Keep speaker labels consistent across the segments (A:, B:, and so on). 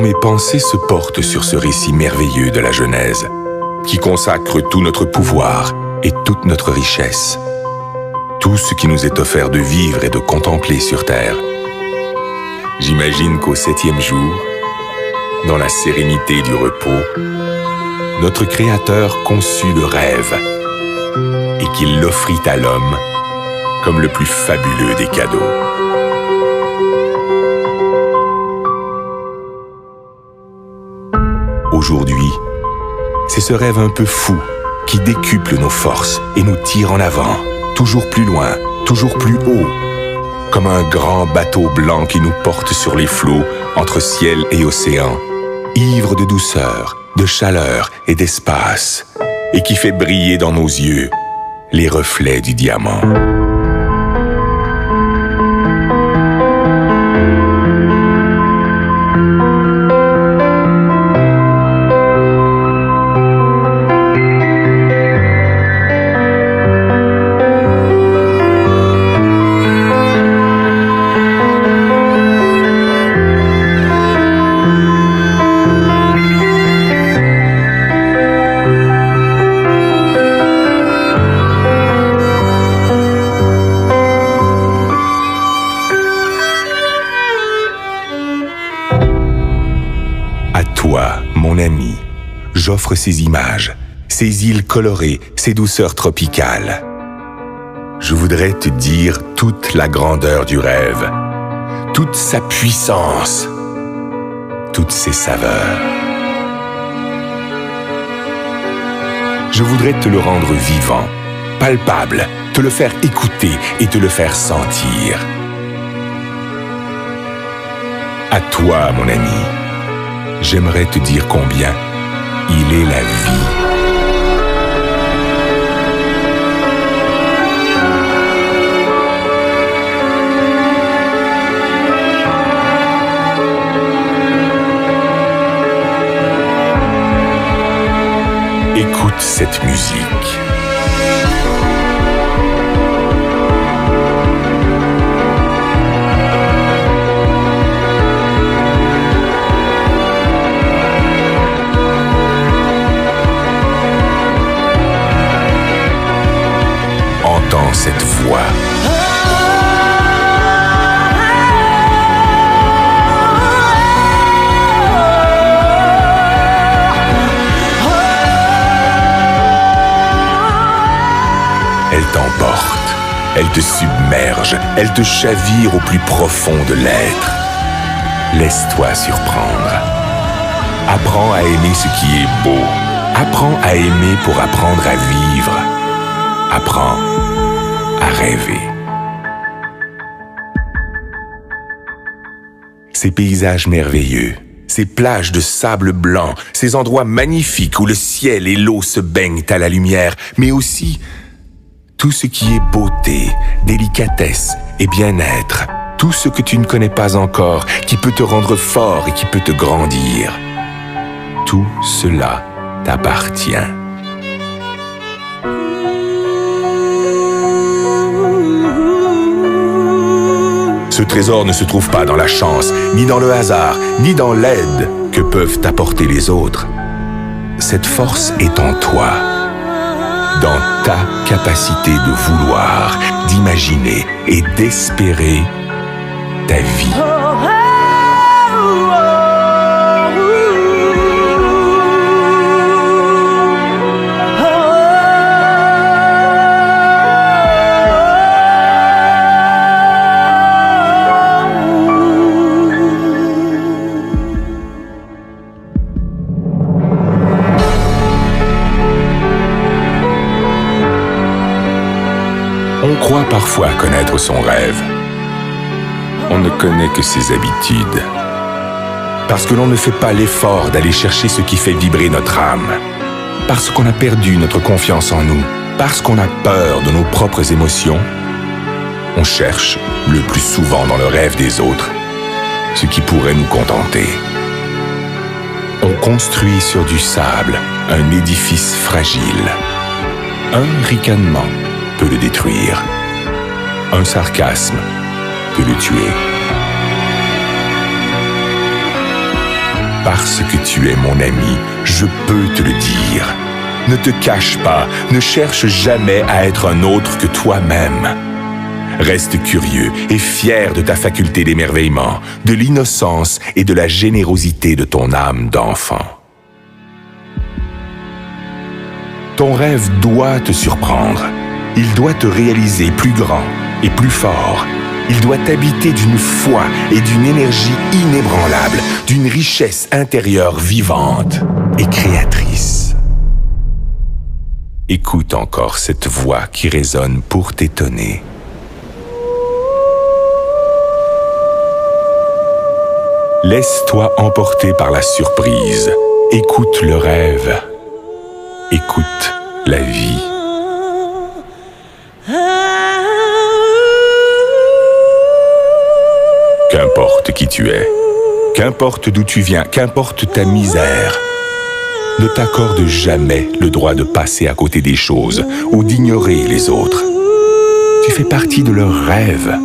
A: mes pensées se portent sur ce récit merveilleux de la Genèse, qui consacre tout notre pouvoir et toute notre richesse, tout ce qui nous est offert de vivre et de contempler sur terre. J'imagine qu'au 7e jour, dans la sérénité du repos, notre Créateur conçut le rêve et qu'il l'offrit à l'homme comme le plus fabuleux des cadeaux. Aujourd'hui, c'est ce rêve un peu fou qui décuple nos forces et nous tire en avant, toujours plus loin, toujours plus haut, comme un grand bateau blanc qui nous porte sur les flots entre ciel et océan, ivre de douceur, de chaleur et d'espace, et qui fait briller dans nos yeux les reflets du diamant. Toi, mon ami, j'offre ces images, ces îles colorées, ces douceurs tropicales. Je voudrais te dire toute la grandeur du rêve, toute sa puissance, toutes ses saveurs. Je voudrais te le rendre vivant, palpable, te le faire écouter et te le faire sentir. À toi, mon ami, j'aimerais te dire combien il est la vie. Écoute cette musique. Entends cette voix. Elle t'emporte, elle te submerge, elle te chavire au plus profond de l'être. Laisse-toi surprendre. Apprends à aimer ce qui est beau. Apprends à aimer pour apprendre à vivre. Apprends à rêver. Ces paysages merveilleux, ces plages de sable blanc, ces endroits magnifiques où le ciel et l'eau se baignent à la lumière, mais aussi tout ce qui est beauté, délicatesse et bien-être, tout ce que tu ne connais pas encore, qui peut te rendre fort et qui peut te grandir. Tout cela t'appartient. Ce trésor ne se trouve pas dans la chance, ni dans le hasard, ni dans l'aide que peuvent t'apporter les autres. Cette force est en toi, dans ta capacité de vouloir, d'imaginer et d'espérer ta vie. On croit parfois connaître son rêve. On ne connaît que ses habitudes. Parce que l'on ne fait pas l'effort d'aller chercher ce qui fait vibrer notre âme. Parce qu'on a perdu notre confiance en nous. Parce qu'on a peur de nos propres émotions. On cherche, le plus souvent dans le rêve des autres, ce qui pourrait nous contenter. On construit sur du sable un édifice fragile. Un ricanement peut le détruire. Un sarcasme peut le tuer. Parce que tu es mon ami, je peux te le dire. Ne te cache pas, ne cherche jamais à être un autre que toi-même. Reste curieux et fier de ta faculté d'émerveillement, de l'innocence et de la générosité de ton âme d'enfant. Ton rêve doit te surprendre. Il doit te réaliser plus grand et plus fort. Il doit t'habiter d'une foi et d'une énergie inébranlable, d'une richesse intérieure vivante et créatrice. Écoute encore cette voix qui résonne pour t'étonner. Laisse-toi emporter par la surprise. Écoute le rêve. Écoute la vie. Qu'importe qui tu es, qu'importe d'où tu viens, qu'importe ta misère, ne t'accorde jamais le droit de passer à côté des choses ou d'ignorer les autres. Tu fais partie de leurs rêves.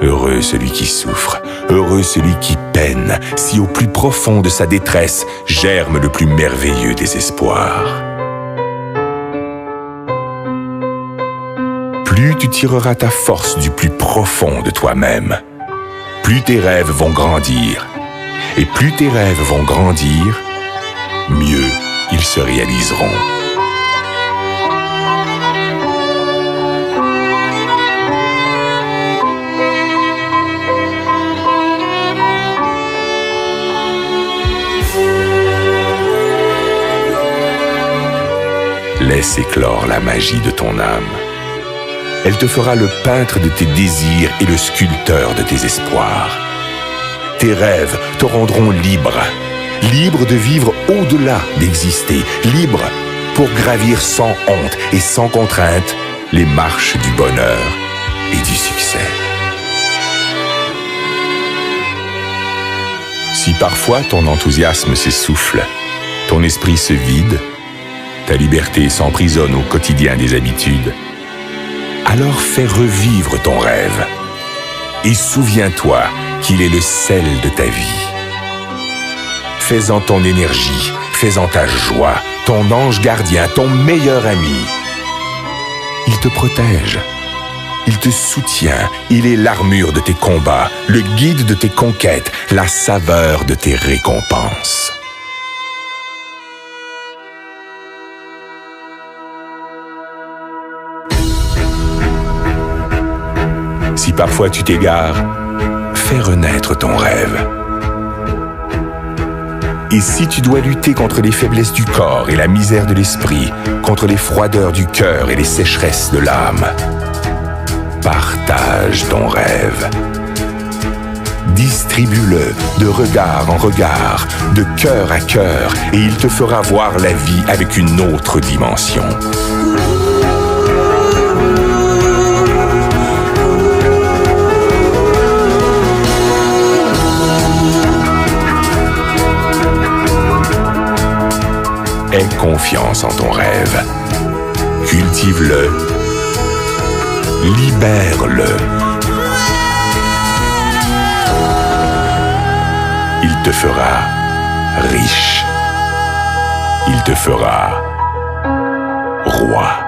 A: Heureux celui qui souffre, heureux celui qui peine, si au plus profond de sa détresse germe le plus merveilleux des espoirs. Plus tu tireras ta force du plus profond de toi-même, plus tes rêves vont grandir. Et plus tes rêves vont grandir, mieux ils se réaliseront. Laisse éclore la magie de ton âme. Elle te fera le peintre de tes désirs et le sculpteur de tes espoirs. Tes rêves te rendront libre, libre de vivre au-delà d'exister, libre pour gravir sans honte et sans contrainte les marches du bonheur et du succès. Si parfois ton enthousiasme s'essouffle, ton esprit se vide, ta liberté s'emprisonne au quotidien des habitudes, alors fais revivre ton rêve et souviens-toi qu'il est le sel de ta vie. Fais-en ton énergie, fais-en ta joie, ton ange gardien, ton meilleur ami. Il te protège, il te soutient, il est l'armure de tes combats, le guide de tes conquêtes, la saveur de tes récompenses. Si parfois tu t'égares, fais renaître ton rêve. Et si tu dois lutter contre les faiblesses du corps et la misère de l'esprit, contre les froideurs du cœur et les sécheresses de l'âme, partage ton rêve. Distribue-le de regard en regard, de cœur à cœur, et il te fera voir la vie avec une autre dimension. Aie confiance en ton rêve. Cultive-le. Libère-le. Il te fera riche. Il te fera roi.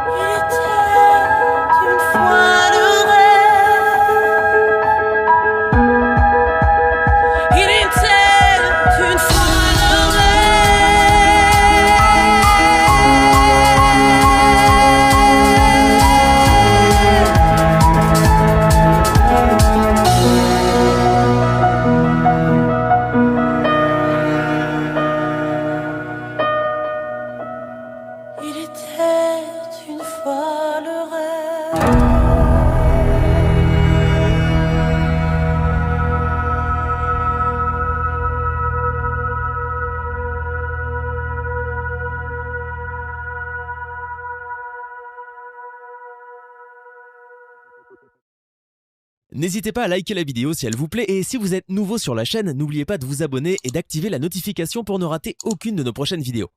B: N'hésitez pas à liker la vidéo si elle vous plaît et si vous êtes nouveau sur la chaîne, n'oubliez pas de vous abonner et d'activer la notification pour ne rater aucune de nos prochaines vidéos.